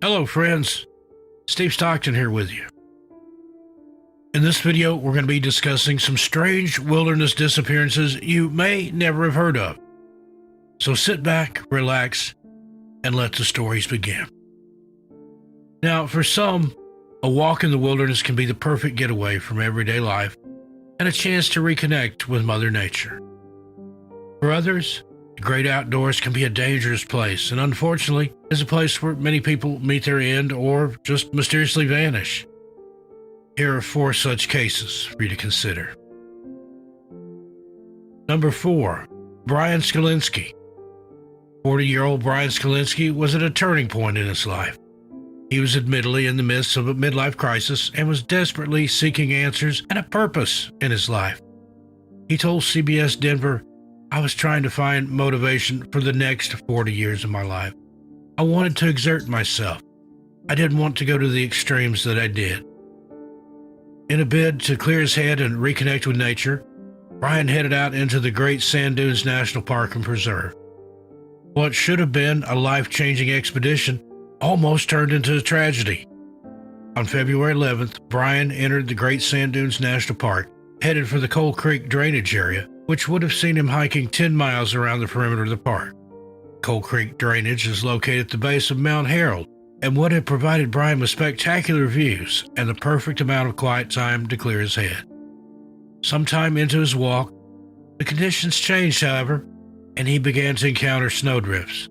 Hello friends, Steve Stockton here with you. In this video, we're going to be discussing some strange wilderness disappearances you may never have heard of. So sit back, relax, and let the stories begin. Now, for some, a walk in the wilderness can be the perfect getaway from everyday life and a chance to reconnect with Mother Nature. For others, the great outdoors can be a dangerous place, and unfortunately, is a place where many people meet their end or just mysteriously vanish. Here are 4 such cases for you to consider. Number 4, Brian Scholinski. 40-year-old Brian Scholinski was at a turning point in his life. He was admittedly in the midst of a midlife crisis and was desperately seeking answers and a purpose in his life. He told CBS Denver, "I was trying to find motivation for the next 40 years of my life. I wanted to exert myself. I didn't want to go to the extremes that I did." In a bid to clear his head and reconnect with nature, Brian headed out into the Great Sand Dunes National Park and Preserve. What should have been a life-changing expedition almost turned into a tragedy. On February 11th, Brian entered the Great Sand Dunes National Park, headed for the Coal Creek drainage area, which would have seen him hiking 10 miles around the perimeter of the park. Coal Creek drainage is located at the base of Mount Harold and would have provided Brian with spectacular views and the perfect amount of quiet time to clear his head. Sometime into his walk, the conditions changed, however, and he began to encounter snowdrifts.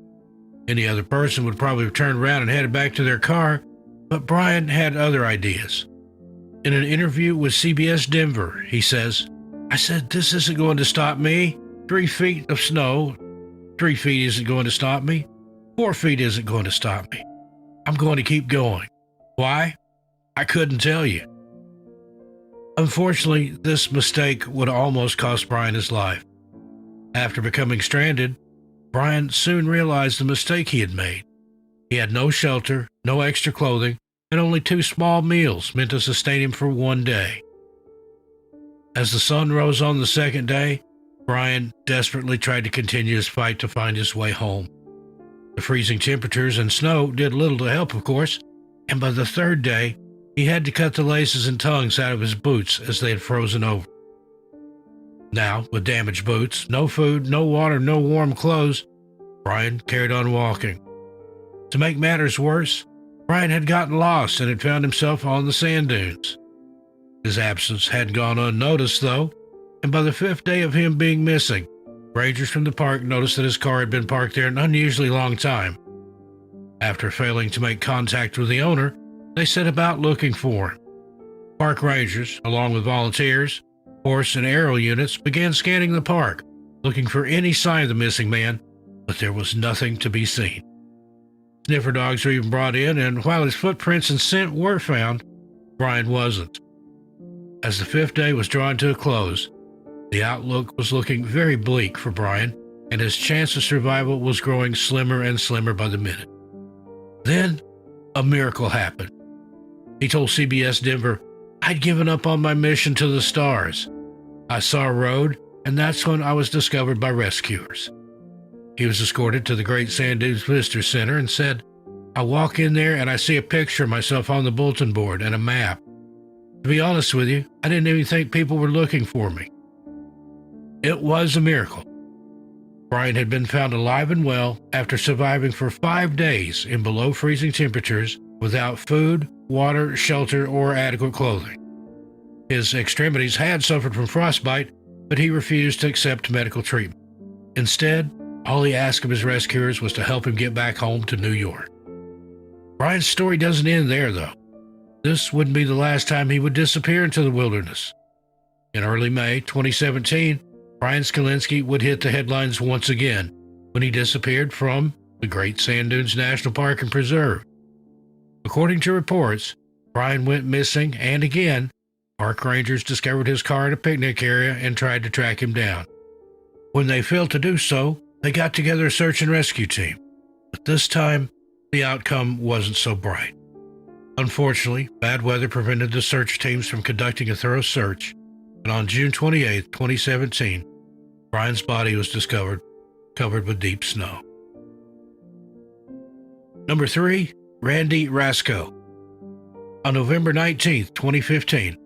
Any other person would probably have turned around and headed back to their car, but Brian had other ideas. In an interview with CBS Denver, he says, "I said, this isn't going to stop me. 3 feet of snow, 3 feet isn't going to stop me. 4 feet isn't going to stop me. I'm going to keep going. Why? I couldn't tell you." Unfortunately, this mistake would almost cost Brian his life. After becoming stranded, Brian soon realized the mistake he had made. He had no shelter, no extra clothing, and only 2 small meals meant to sustain him for 1 day. As the sun rose on the 2nd day, Brian desperately tried to continue his fight to find his way home. The freezing temperatures and snow did little to help, of course, and by the 3rd day, he had to cut the laces and tongues out of his boots as they had frozen over. Now, with damaged boots, no food, no water, no warm clothes, Brian carried on walking. To make matters worse, Brian had gotten lost and had found himself on the sand dunes. His absence hadn't gone unnoticed, though, and by the 5th day of him being missing, rangers from the park noticed that his car had been parked there an unusually long time. After failing to make contact with the owner, they set about looking for him. Park rangers, along with volunteers, horse and aerial units, began scanning the park, looking for any sign of the missing man, but there was nothing to be seen. Sniffer dogs were even brought in, and while his footprints and scent were found, Brian wasn't. As the 5th day was drawing to a close, the outlook was looking very bleak for Brian, and his chance of survival was growing slimmer and slimmer by the minute. Then, a miracle happened. He told CBS Denver, "I'd given up on my mission to the stars. I saw a road, and that's when I was discovered by rescuers." He was escorted to the Great Sand Dunes Visitor Center and said, "I walk in there and I see a picture of myself on the bulletin board and a map. To be honest with you, I didn't even think people were looking for me." It was a miracle. Brian had been found alive and well after surviving for 5 days in below freezing temperatures without food, water, shelter, or adequate clothing. His extremities had suffered from frostbite, but he refused to accept medical treatment. Instead, all he asked of his rescuers was to help him get back home to New York. Brian's story doesn't end there, though. This wouldn't be the last time he would disappear into the wilderness. In early May 2017, Brian Scholinski would hit the headlines once again when he disappeared from the Great Sand Dunes National Park and Preserve. According to reports, Brian went missing, and again, park rangers discovered his car in a picnic area and tried to track him down. When they failed to do so, they got together a search and rescue team. But this time, the outcome wasn't so bright. Unfortunately, bad weather prevented the search teams from conducting a thorough search, and on June 28, 2017, Brian's body was discovered, covered with deep snow. Number 3, Randyasco. On November 19, 2015,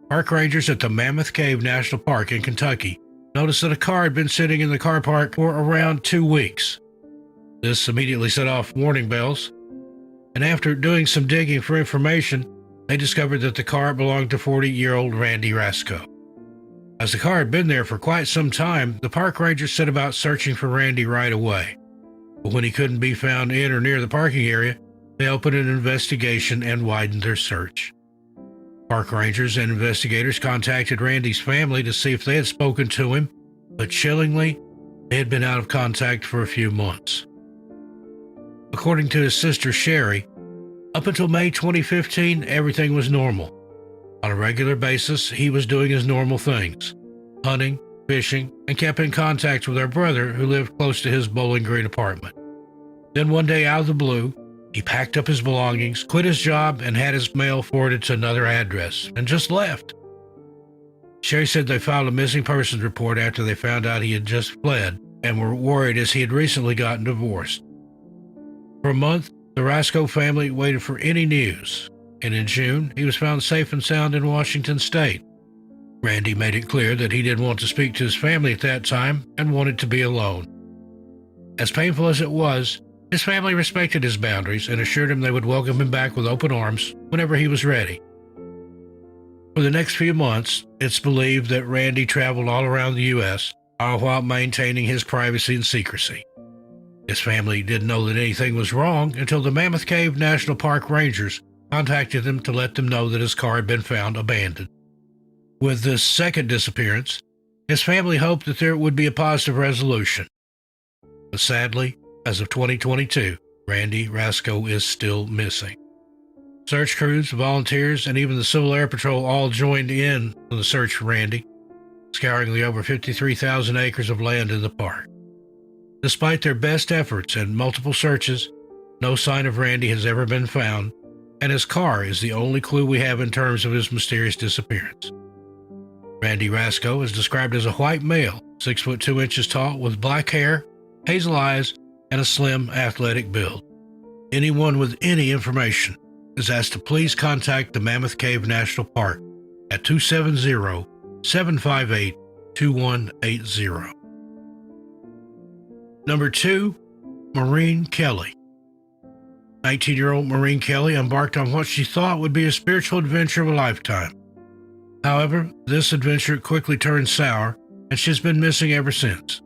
park rangers at the Mammoth Cave National Park in Kentucky noticed that a car had been sitting in the car park for around 2 weeks. This immediately set off warning bells, and after doing some digging for information, they discovered that the car belonged to 40-year-old Randyasco. As the car had been there for quite some time, the park rangers set about searching for Randy right away. But when he couldn't be found in or near the parking area, they opened an investigation and widened their search. Park rangers and investigators contacted Randy's family to see if they had spoken to him, but chillingly, they had been out of contact for a few months. According to his sister Sherry, up until May 2015, everything was normal. On a regular basis, he was doing his normal things, hunting, fishing, and kept in contact with our brother who lived close to his Bowling Green apartment. Then one day out of the blue, he packed up his belongings, quit his job, and had his mail forwarded to another address, and just left. Sherry said they filed a missing persons report after they found out he had just fled and were worried as he had recently gotten divorced. For a month, the Rasco family waited for any news, and in June, he was found safe and sound in Washington state. Randy made it clear that he didn't want to speak to his family at that time and wanted to be alone. As painful as it was, his family respected his boundaries and assured him they would welcome him back with open arms whenever he was ready. For the next few months, it's believed that Randy traveled all around the U.S., all while maintaining his privacy and secrecy. His family didn't know that anything was wrong until the Mammoth Cave National Park Rangers contacted them to let them know that his car had been found abandoned. With this second disappearance, his family hoped that there would be a positive resolution. But sadly, as of 2022, Randyasco is still missing. Search crews, volunteers, and even the Civil Air Patrol all joined in on the search for Randy, scouring the over 53,000 acres of land in the park. Despite their best efforts and multiple searches, no sign of Randy has ever been found, and his car is the only clue we have in terms of his mysterious disappearance. Randyasco is described as a white male, 6 foot 2 inches tall, with black hair, hazel eyes, and a slim, athletic build. Anyone with any information is asked to please contact the Mammoth Cave National Park at 270-758-2180. Number 2, Maureen Kelly. 19-year-old Maureen Kelly embarked on what she thought would be a spiritual adventure of a lifetime. However, this adventure quickly turned sour, and she's been missing ever since.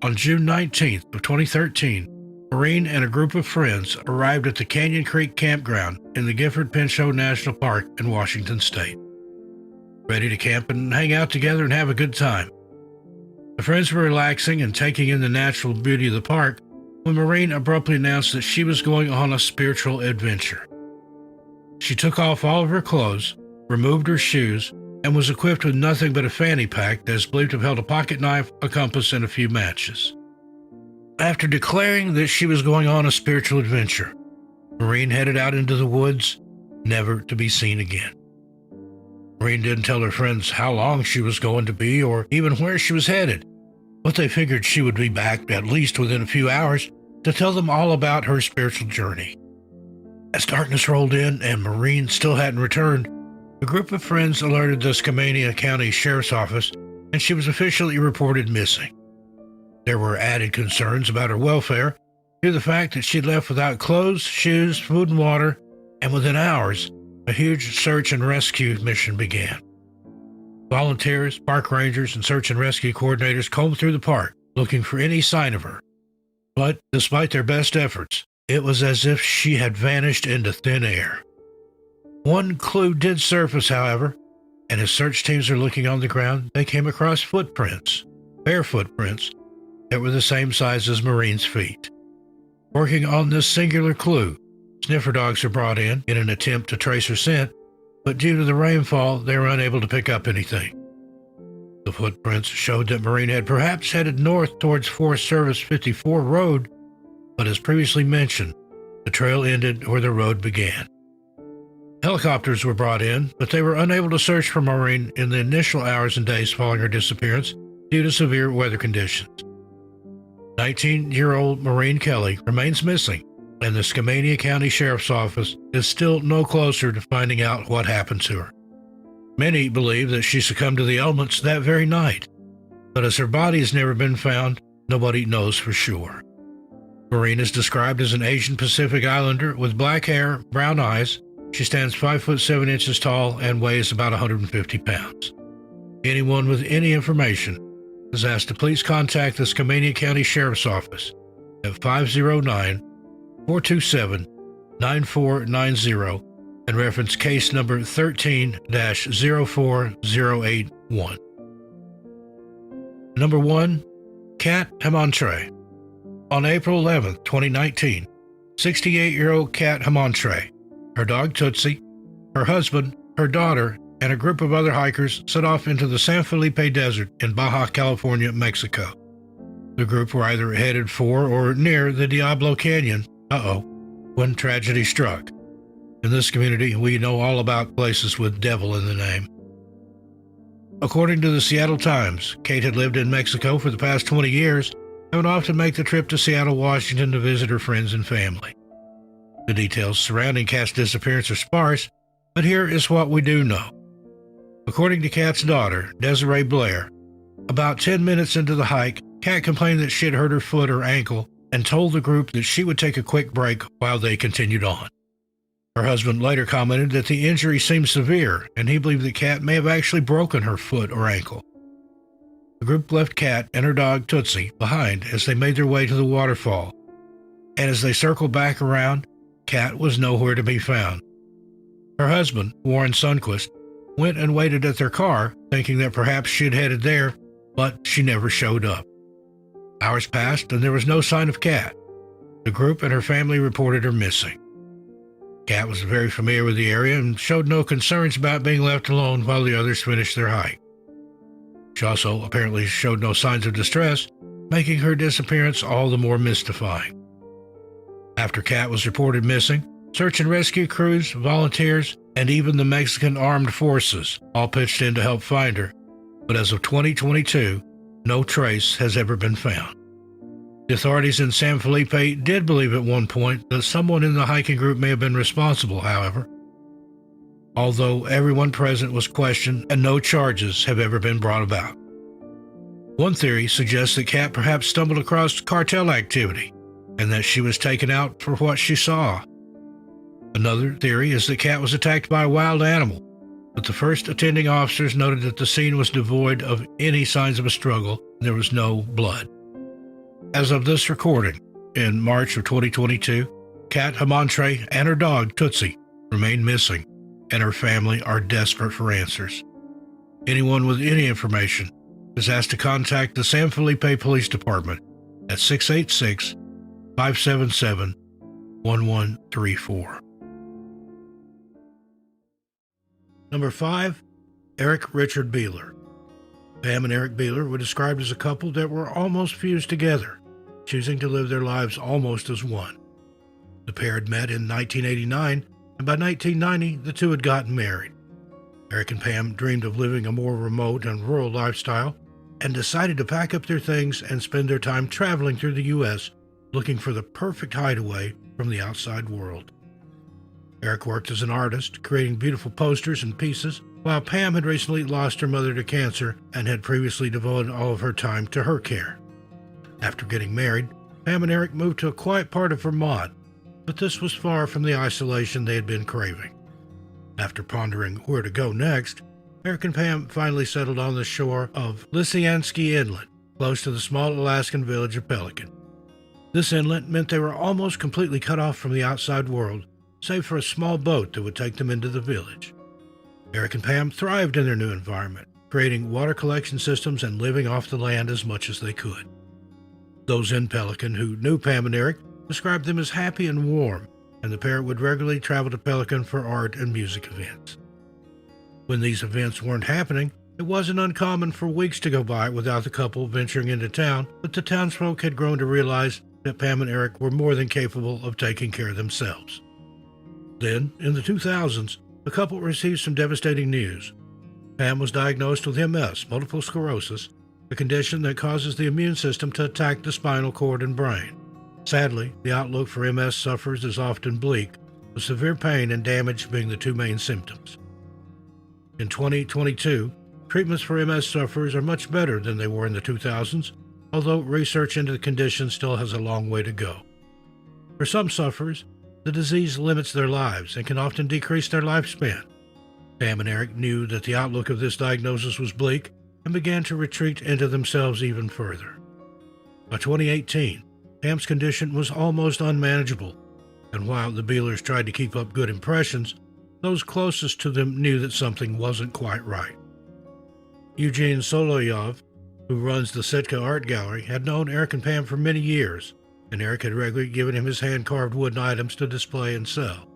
On June 19th of 2013, Maureen and a group of friends arrived at the Canyon Creek Campground in the Gifford-Pinchot National Park in Washington state, ready to camp and hang out together and have a good time. The friends were relaxing and taking in the natural beauty of the park when Maureen abruptly announced that she was going on a spiritual adventure. She took off all of her clothes, removed her shoes, and was equipped with nothing but a fanny pack that is believed to have held a pocket knife, a compass, and a few matches. After declaring that she was going on a spiritual adventure, Maureen headed out into the woods, never to be seen again. Maureen didn't tell her friends how long she was going to be or even where she was headed, but they figured she would be back at least within a few hours to tell them all about her spiritual journey. As darkness rolled in and Maureen still hadn't returned, a group of friends alerted the Skamania County Sheriff's Office, and she was officially reported missing. There were added concerns about her welfare due to the fact that she'd left without clothes, shoes, food, and water, and within hours, a huge search and rescue mission began. Volunteers, park rangers, and search and rescue coordinators combed through the park, looking for any sign of her. But despite their best efforts, it was as if she had vanished into thin air. One clue did surface, however, and as search teams were looking on the ground, they came across footprints, bare footprints, that were the same size as Maureen's feet. Working on this singular clue, sniffer dogs were brought in an attempt to trace her scent, but due to the rainfall, they were unable to pick up anything. The footprints showed that Maureen had perhaps headed north towards Forest Service 54 Road, but as previously mentioned, the trail ended where the road began. Helicopters were brought in, but they were unable to search for Maureen in the initial hours and days following her disappearance due to severe weather conditions. 19-year-old Maureen Kelly remains missing, and the Skamania County Sheriff's Office is still no closer to finding out what happened to her. Many believe that she succumbed to the elements that very night, but as her body has never been found, nobody knows for sure. Frin is described as an Asian Pacific Islander with black hair, brown eyes. She stands 5 foot 7 inches tall and weighs about 150 pounds. Anyone with any information is asked to please contact the Skamania County Sheriff's Office at 509-427-9490 and reference case number 13-04081. Number 1. Kat Hamre. On April 11, 2019, 68-year-old Kat Hamre, her dog Tootsie, her husband, her daughter, and a group of other hikers set off into the San Felipe Desert in Baja California, Mexico. The group were either headed for or near the Diablo Canyon, when tragedy struck. In this community, we know all about places with devil in the name. According to the Seattle Times, Kate had lived in Mexico for the past 20 years and would often make the trip to Seattle, Washington to visit her friends and family. The details surrounding Kat's disappearance are sparse, but here is what we do know. According to Kat's daughter, Desiree Blair, about 10 minutes into the hike, Kat complained that she had hurt her foot or ankle and told the group that she would take a quick break while they continued on. Her husband later commented that the injury seemed severe and he believed that Kat may have actually broken her foot or ankle. The group left Kat and her dog Tootsie behind as they made their way to the waterfall, and as they circled back around, Kat was nowhere to be found. Her husband, Warren Sundquist, went and waited at their car, thinking that perhaps she had headed there, but she never showed up. Hours passed and there was no sign of Kat. The group and her family reported her missing. Kat was very familiar with the area and showed no concerns about being left alone while the others finished their hike. She also apparently showed no signs of distress, making her disappearance all the more mystifying. After Kat was reported missing, search and rescue crews, volunteers, and even the Mexican armed forces all pitched in to help find her, but as of 2022, no trace has ever been found. The authorities in San Felipe did believe at one point that someone in the hiking group may have been responsible, however, although everyone present was questioned and no charges have ever been brought about. One theory suggests that Kat perhaps stumbled across cartel activity and that she was taken out for what she saw. Another theory is that Kat was attacked by a wild animal, but the first attending officers noted that the scene was devoid of any signs of a struggle and there was no blood. As of this recording, in March of 2022, Kat Hamre and her dog Tootsie remain missing, and her family are desperate for answers. Anyone with any information is asked to contact the San Felipe Police Department at 686-577-1134. Number 5. Eric Richard Beeler. Pam and Eric Beeler were described as a couple that were almost fused together, choosing to live their lives almost as one. The pair had met in 1989, and by 1990, the two had gotten married. Eric and Pam dreamed of living a more remote and rural lifestyle and decided to pack up their things and spend their time traveling through the U.S., looking for the perfect hideaway from the outside world. Eric worked as an artist, creating beautiful posters and pieces, while Pam had recently lost her mother to cancer and had previously devoted all of her time to her care. After getting married, Pam and Eric moved to a quiet part of Vermont, but this was far from the isolation they had been craving. After pondering where to go next, Eric and Pam finally settled on the shore of Lysianski Inlet, close to the small Alaskan village of Pelican. This inlet meant they were almost completely cut off from the outside world, save for a small boat that would take them into the village. Eric and Pam thrived in their new environment, creating water collection systems and living off the land as much as they could. Those in Pelican who knew Pam and Eric described them as happy and warm, and the pair would regularly travel to Pelican for art and music events. When these events weren't happening, it wasn't uncommon for weeks to go by without the couple venturing into town, but the townsfolk had grown to realize that Pam and Eric were more than capable of taking care of themselves. Then, in the 2000s, the couple received some devastating news. Pam was diagnosed with MS, multiple sclerosis, a condition that causes the immune system to attack the spinal cord and brain. Sadly, the outlook for MS sufferers is often bleak, with severe pain and damage being the two main symptoms. In 2022, treatments for MS sufferers are much better than they were in the 2000s, although research into the condition still has a long way to go. For some sufferers, the disease limits their lives and can often decrease their lifespan. Pam and Eric knew that the outlook of this diagnosis was bleak and began to retreat into themselves even further. By 2018, Pam's condition was almost unmanageable, and while the Beelers tried to keep up good impressions, those closest to them knew that something wasn't quite right. Eugene Solovyov, who runs the Sitka Art Gallery, had known Eric and Pam for many years, and Eric had regularly given him his hand-carved wooden items to display and sell.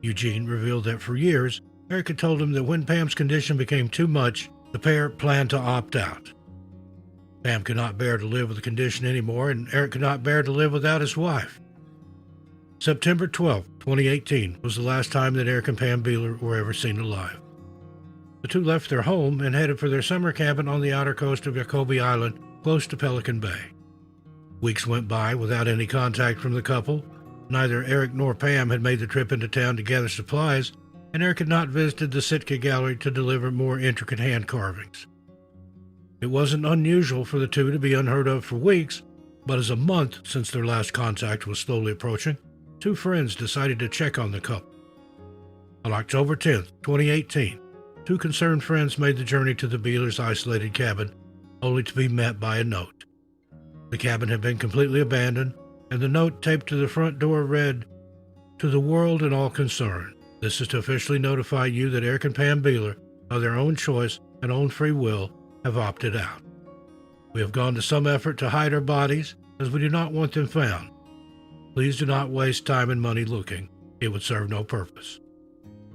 Eugene revealed that for years, Eric had told him that when Pam's condition became too much, the pair planned to opt out. Pam could not bear to live with the condition anymore, and Eric could not bear to live without his wife. September 12, 2018, was the last time that Eric and Pam Beeler were ever seen alive. The two left their home and headed for their summer cabin on the outer coast of Jacobi Island, close to Pelican Bay. Weeks went by without any contact from the couple. Neither Eric nor Pam had made the trip into town to gather supplies, and Eric had not visited the Sitka Gallery to deliver more intricate hand carvings. It wasn't unusual for the two to be unheard of for weeks, but as a month since their last contact was slowly approaching, two friends decided to check on the couple. On October 10, 2018, two concerned friends made the journey to the Beelers' isolated cabin, only to be met by a note. The cabin had been completely abandoned, and the note taped to the front door read, "To the world and all concerned, this is to officially notify you that Eric and Pam Beeler, of their own choice and own free will, have opted out. We have gone to some effort to hide our bodies, as we do not want them found. Please do not waste time and money looking. It would serve no purpose.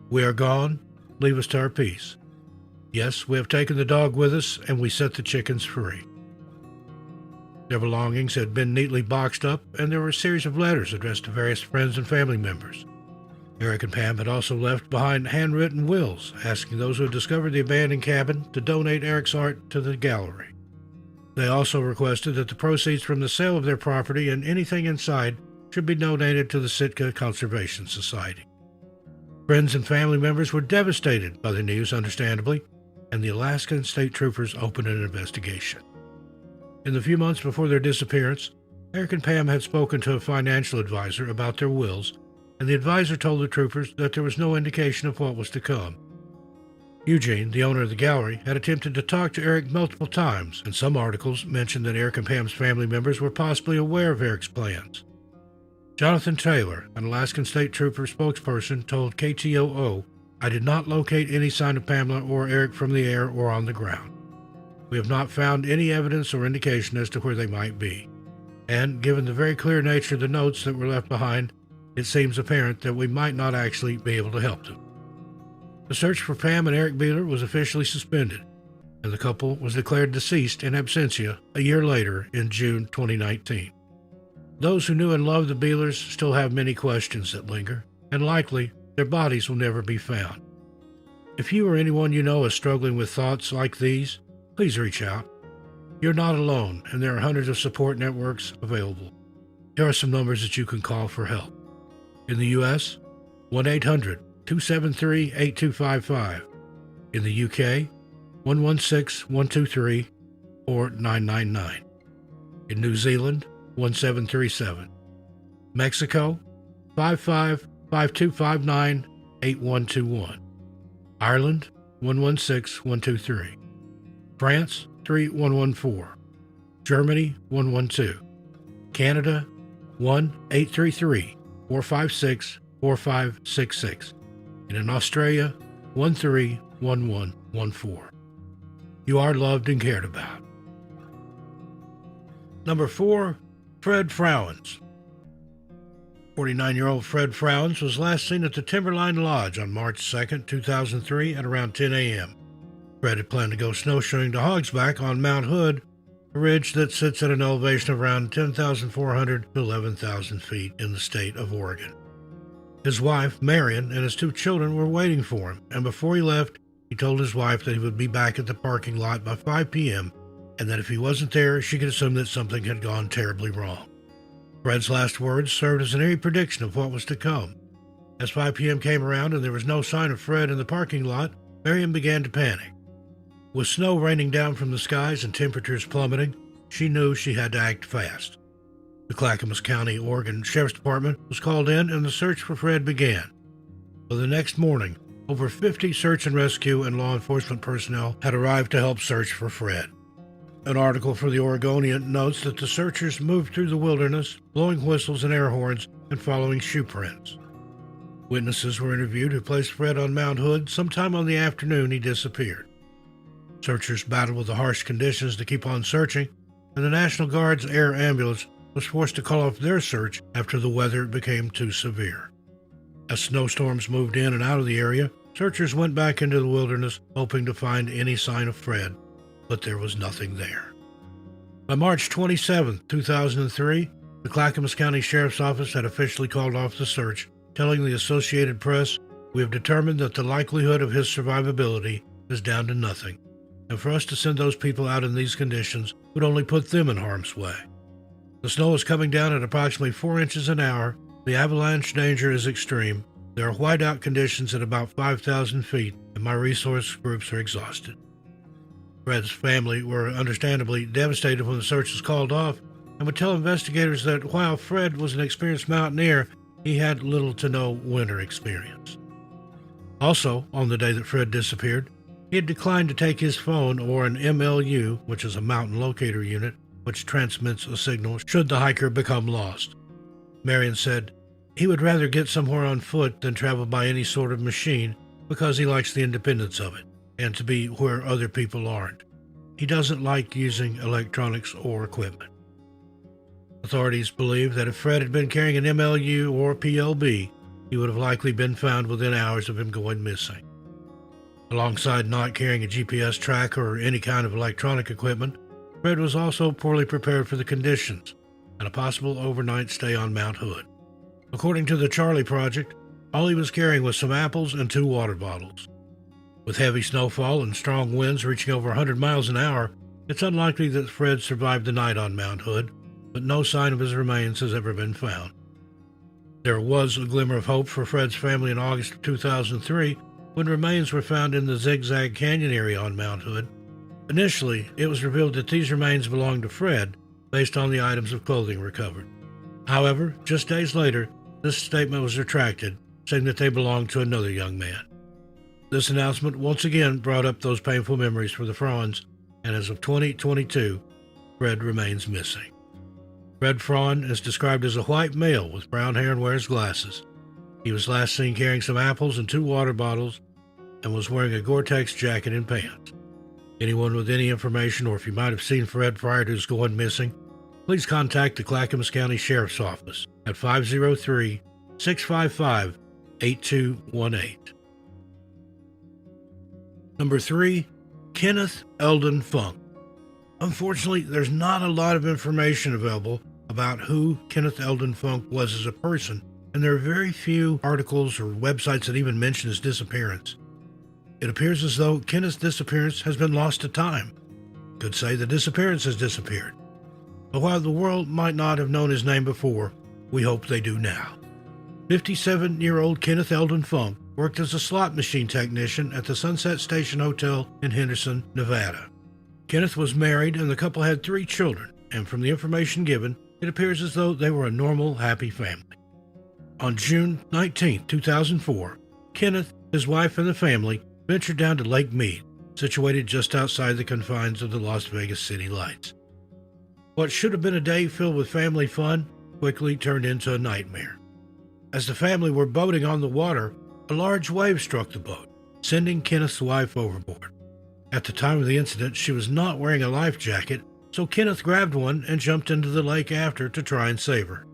We are gone. Leave us to our peace. Yes, we have taken the dog with us, and we set the chickens free." Their belongings had been neatly boxed up, and there were a series of letters addressed to various friends and family members. Eric and Pam had also left behind handwritten wills, asking those who had discovered the abandoned cabin to donate Eric's art to the gallery. They also requested that the proceeds from the sale of their property and anything inside should be donated to the Sitka Conservation Society. Friends and family members were devastated by the news, understandably, and the Alaskan state troopers opened an investigation. In the few months before their disappearance, Eric and Pam had spoken to a financial advisor about their wills, and the advisor told the troopers that there was no indication of what was to come. Eugene, the owner of the gallery, had attempted to talk to Eric multiple times, and some articles mentioned that Eric and Pam's family members were possibly aware of Eric's plans. Jonathan Taylor, an Alaskan State Trooper spokesperson, told KTOO, "I did not locate any sign of Pamela or Eric from the air or on the ground. We have not found any evidence or indication as to where they might be. And given the very clear nature of the notes that were left behind, it seems apparent that we might not actually be able to help them." The search for Pam and Eric Beeler was officially suspended, and the couple was declared deceased in absentia a year later in June 2019. Those who knew and loved the Beelers still have many questions that linger, and likely their bodies will never be found. If you or anyone you know is struggling with thoughts like these, please reach out. You're not alone, and there are hundreds of support networks available. Here are some numbers that you can call for help. In the U.S., 1-800-273-8255. In the UK, 116-123 or 999. In New Zealand, 1737. Mexico, 55-5259-8121. Ireland, 116-123. France, 3114. Germany, 112. Canada, 1-833-456-4566. And in Australia, 131114. You are loved and cared about. Number 4, Fred Frowens. 49-year-old Fred Frowens was last seen at the Timberline Lodge on March 2, 2003 at around 10 a.m. Fred had planned to go snowshoeing to Hogsback on Mount Hood, a ridge that sits at an elevation of around 10,400 to 11,000 feet in the state of Oregon. His wife, Marion, and his 2 children were waiting for him, and before he left, he told his wife that he would be back at the parking lot by 5 p.m., and that if he wasn't there, she could assume that something had gone terribly wrong. Fred's last words served as an eerie prediction of what was to come. As 5 p.m. came around and there was no sign of Fred in the parking lot, Marion began to panic. With snow raining down from the skies and temperatures plummeting, she knew she had to act fast. The Clackamas County, Oregon Sheriff's Department was called in and the search for Fred began. By the next morning, over 50 search and rescue and law enforcement personnel had arrived to help search for Fred. An article for the Oregonian notes that the searchers moved through the wilderness, blowing whistles and air horns and following shoe prints. Witnesses were interviewed who placed Fred on Mount Hood sometime on the afternoon he disappeared. Searchers battled with the harsh conditions to keep on searching, and the National Guard's air ambulance was forced to call off their search after the weather became too severe. As snowstorms moved in and out of the area, searchers went back into the wilderness hoping to find any sign of Fred, but there was nothing there. By March 27, 2003, the Clackamas County Sheriff's Office had officially called off the search, telling the Associated Press, "We have determined that the likelihood of his survivability is down to nothing, and for us to send those people out in these conditions would only put them in harm's way. The snow is coming down at approximately 4 inches an hour, the avalanche danger is extreme, there are whiteout conditions at about 5,000 feet, and my resource groups are exhausted." Fred's family were understandably devastated when the search was called off and would tell investigators that while Fred was an experienced mountaineer, he had little to no winter experience. Also, on the day that Fred disappeared, he had declined to take his phone or an MLU, which is a mountain locator unit, which transmits a signal should the hiker become lost. Marion said, "He would rather get somewhere on foot than travel by any sort of machine because he likes the independence of it and to be where other people aren't. He doesn't like using electronics or equipment." Authorities believe that if Fred had been carrying an MLU or PLB, he would have likely been found within hours of him going missing. Alongside not carrying a GPS tracker or any kind of electronic equipment, Fred was also poorly prepared for the conditions and a possible overnight stay on Mount Hood. According to the Charlie Project, all he was carrying was some apples and 2 water bottles. With heavy snowfall and strong winds reaching over 100 miles an hour, it's unlikely that Fred survived the night on Mount Hood, but no sign of his remains has ever been found. There was a glimmer of hope for Fred's family in August of 2003 when remains were found in the Zigzag Canyon area on Mount Hood. Initially, it was revealed that these remains belonged to Fred based on the items of clothing recovered. However, just days later, this statement was retracted, saying that they belonged to another young man. This announcement once again brought up those painful memories for the Frons, and as of 2022, Fred remains missing. Fred Fron is described as a white male with brown hair and wears glasses. He was last seen carrying some apples and 2 water bottles and was wearing a Gore-Tex jacket and pants. Anyone with any information or if you might have seen Fred prior to his going missing, please contact the Clackamas County Sheriff's Office at 503-655-8218. Number 3, Kenneth Elden Funk. Unfortunately, there's not a lot of information available about who Kenneth Elden Funk was as a person, and there are very few articles or websites that even mention his disappearance. It appears as though Kenneth's disappearance has been lost to time. Could say the disappearance has disappeared. But while the world might not have known his name before, we hope they do now. 57-year-old Kenneth Elden Funk worked as a slot machine technician at the Sunset Station Hotel in Henderson, Nevada. Kenneth was married and the couple had 3 children, and from the information given, it appears as though they were a normal, happy family. On June 19, 2004, Kenneth, his wife, and the family ventured down to Lake Mead, situated just outside the confines of the Las Vegas City Lights. What should have been a day filled with family fun quickly turned into a nightmare. As the family were boating on the water, a large wave struck the boat, sending Kenneth's wife overboard. At the time of the incident, she was not wearing a life jacket, so Kenneth grabbed one and jumped into the lake after to try and save her.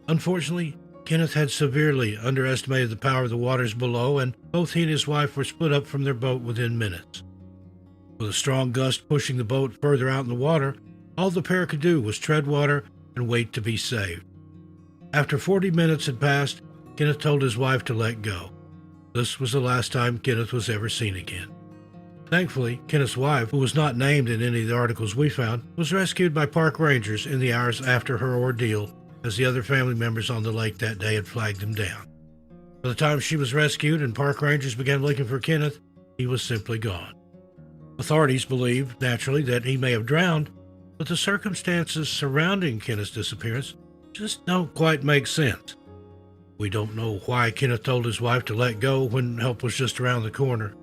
Unfortunately, Kenneth had severely underestimated the power of the waters below, and both he and his wife were split up from their boat within minutes. With a strong gust pushing the boat further out in the water, all the pair could do was tread water and wait to be saved. After 40 minutes had passed, Kenneth told his wife to let go. This was the last time Kenneth was ever seen again. Thankfully, Kenneth's wife, who was not named in any of the articles we found, was rescued by park rangers in the hours after her ordeal as the other family members on the lake that day had flagged him down. By the time she was rescued and park rangers began looking for Kenneth, he was simply gone. Authorities believe, naturally, that he may have drowned, but the circumstances surrounding Kenneth's disappearance just don't quite make sense. We don't know why Kenneth told his wife to let go when help was just around the corner.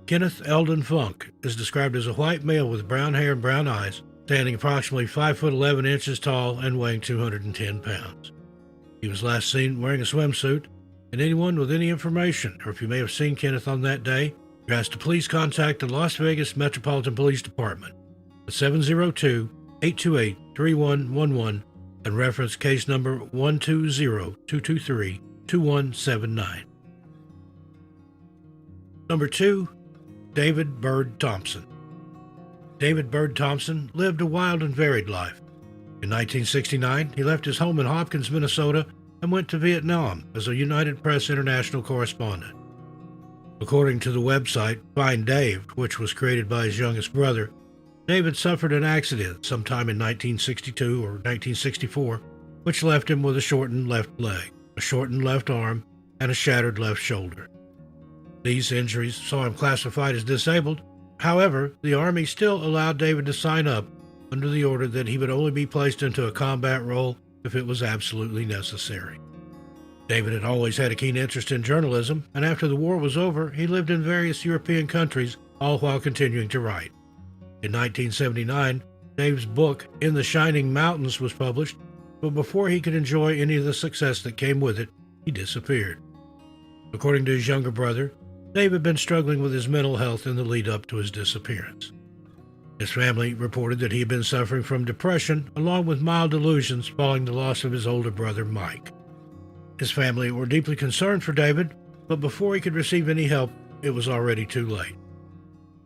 Kenneth Elden Funk is described as a white male with brown hair and brown eyes, standing approximately 5 foot 11 inches tall and weighing 210 pounds. He was last seen wearing a swimsuit, and anyone with any information, or if you may have seen Kenneth on that day, you're asked to please contact the Las Vegas Metropolitan Police Department at 702-828-3111 and reference case number 120-223-2179. Number 2, David Bird Thompson. David Bird Thompson lived a wild and varied life. In 1969, he left his home in Hopkins, Minnesota, and went to Vietnam as a United Press International correspondent. According to the website Find Dave, which was created by his youngest brother, David suffered an accident sometime in 1962 or 1964, which left him with a shortened left leg, a shortened left arm, and a shattered left shoulder. These injuries saw him classified as disabled. However, the Army still allowed David to sign up under the order that he would only be placed into a combat role if it was absolutely necessary. David had always had a keen interest in journalism, and after the war was over, he lived in various European countries, all while continuing to write. In 1979, Dave's book, In the Shining Mountains, was published, but before he could enjoy any of the success that came with it, he disappeared. According to his younger brother, Dave had been struggling with his mental health in the lead-up to his disappearance. His family reported that he had been suffering from depression, along with mild delusions following the loss of his older brother, Mike. His family were deeply concerned for David, but before he could receive any help, it was already too late.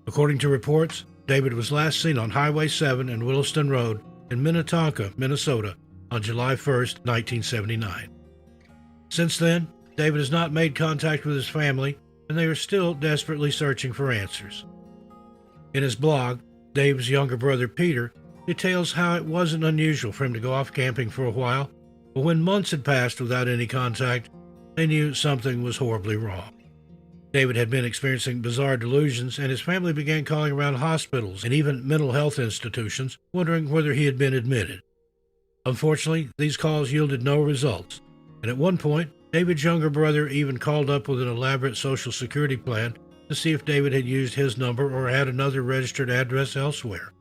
According to reports, David was last seen on Highway 7 and Williston Road in Minnetonka, Minnesota, on July 1, 1979. Since then, David has not made contact with his family, and they are still desperately searching for answers. In his blog, Dave's younger brother Peter details how it wasn't unusual for him to go off camping for a while, but when months had passed without any contact, they knew something was horribly wrong. David had been experiencing bizarre delusions, and his family began calling around hospitals and even mental health institutions, wondering whether he had been admitted. Unfortunately, these calls yielded no results, and at one point, David's younger brother even called up with an elaborate Social Security plan to see if David had used his number or had another registered address elsewhere.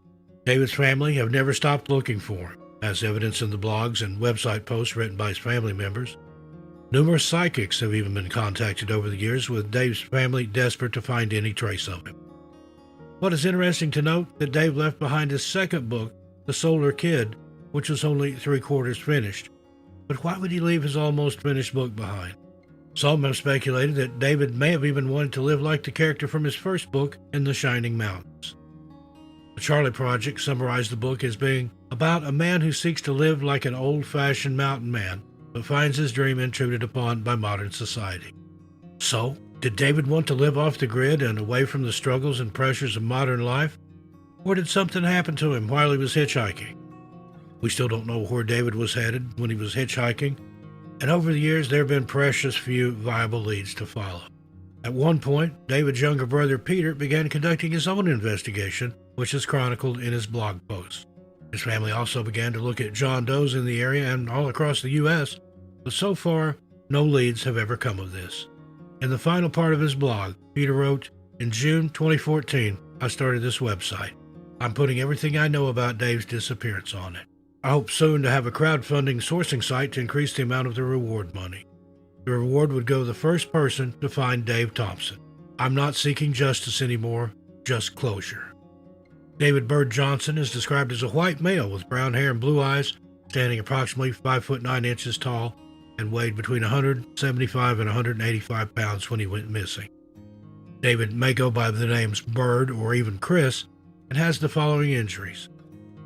David's family have never stopped looking for him, as evidenced in the blogs and website posts written by his family members. Numerous psychics have even been contacted over the years, with Dave's family desperate to find any trace of him. What is interesting to note that Dave left behind his second book, The Solar Kid, which was only 3/4 finished. But why would he leave his almost finished book behind? Some have speculated that David may have even wanted to live like the character from his first book, In the Shining Mountains. The Charlie Project summarized the book as being about a man who seeks to live like an old-fashioned mountain man, but finds his dream intruded upon by modern society. So, did David want to live off the grid and away from the struggles and pressures of modern life? Or did something happen to him while he was hitchhiking? We still don't know where David was headed when he was hitchhiking, and over the years there have been precious few viable leads to follow. At one point, David's younger brother Peter began conducting his own investigation, which is chronicled in his blog posts. His family also began to look at John Does in the area and all across the U.S., but so far, no leads have ever come of this. In the final part of his blog, Peter wrote, "In June 2014, I started this website. I'm putting everything I know about Dave's disappearance on it. I hope soon to have a crowdfunding sourcing site to increase the amount of the reward money. The reward would go to the first person to find Dave Thompson. I'm not seeking justice anymore, just closure." David Bird Johnson is described as a white male with brown hair and blue eyes, standing approximately 5 foot 9 inches tall, and weighed between 175 and 185 pounds when he went missing. David may go by the names Bird or even Chris, and has the following injuries: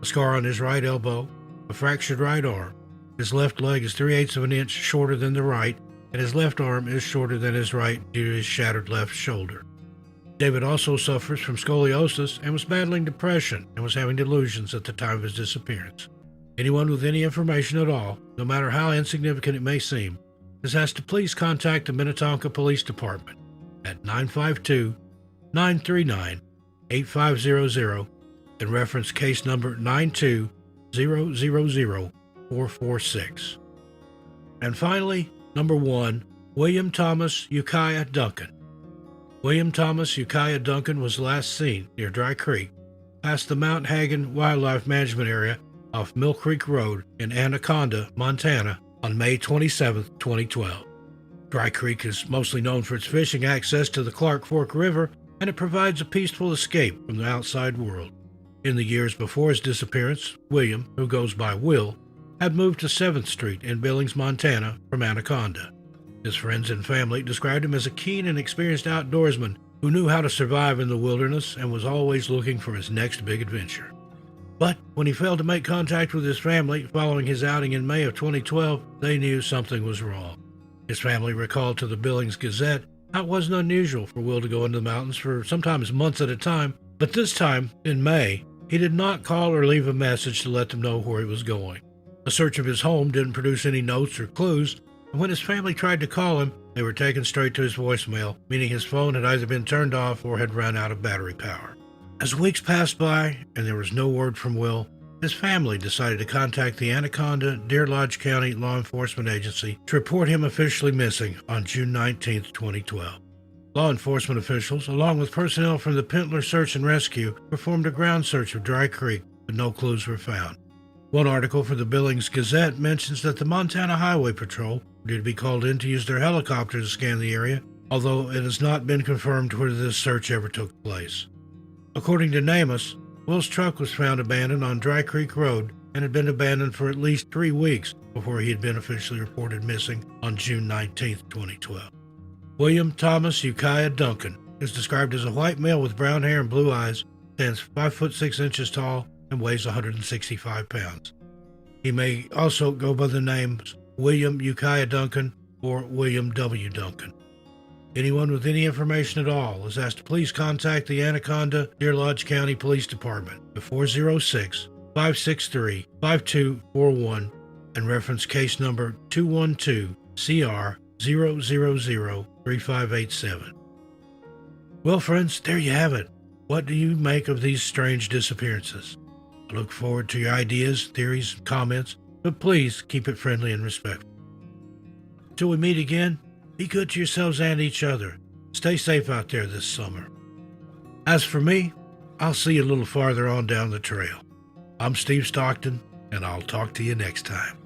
a scar on his right elbow, a fractured right arm, his left leg is 3/8 of an inch shorter than the right, and his left arm is shorter than his right due to his shattered left shoulder. David also suffers from scoliosis and was battling depression and was having delusions at the time of his disappearance. Anyone with any information at all, no matter how insignificant it may seem, is asked to please contact the Minnetonka Police Department at 952-939-8500 and reference case number 920000446. And finally, number 1, William Thomas Yukaya Duncan. William Thomas Yukaya Duncan was last seen near Dry Creek, past the Mount Hagen Wildlife Management Area off Mill Creek Road in Anaconda, Montana, on May 27, 2012. Dry Creek is mostly known for its fishing access to the Clark Fork River, and it provides a peaceful escape from the outside world. In the years before his disappearance, William, who goes by Will, had moved to 7th Street in Billings, Montana from Anaconda. His friends and family described him as a keen and experienced outdoorsman who knew how to survive in the wilderness and was always looking for his next big adventure. But when he failed to make contact with his family following his outing in May of 2012, they knew something was wrong. His family recalled to the Billings Gazette how it wasn't unusual for Will to go into the mountains for sometimes months at a time, but this time, in May, he did not call or leave a message to let them know where he was going. A search of his home didn't produce any notes or clues, and when his family tried to call him, they were taken straight to his voicemail, meaning his phone had either been turned off or had run out of battery power. As weeks passed by and there was no word from Will, his family decided to contact the Anaconda Deer Lodge County Law Enforcement Agency to report him officially missing on June 19, 2012. Law enforcement officials, along with personnel from the Pentler Search and Rescue, performed a ground search of Dry Creek, but no clues were found. One article for the Billings Gazette mentions that the Montana Highway Patrol were due to be called in to use their helicopter to scan the area, although it has not been confirmed whether this search ever took place. According to NamUs, Will's truck was found abandoned on Dry Creek Road and had been abandoned for at least 3 weeks before he had been officially reported missing on June 19, 2012. William Thomas Yukaya Duncan is described as a white male with brown hair and blue eyes, stands 5 foot 6 inches tall, and weighs 165 pounds. He may also go by the names William Yukaya Duncan or William W. Duncan. Anyone with any information at all is asked to please contact the Anaconda Deer Lodge County Police Department at 406-563-5241 and reference case number 212-CR0003587. Well, friends, there you have it. What do you make of these strange disappearances? I look forward to your ideas, theories, and comments, but please keep it friendly and respectful. Until we meet again, be good to yourselves and each other. Stay safe out there this summer. As for me, I'll see you a little farther on down the trail. I'm Steve Stockton, and I'll talk to you next time.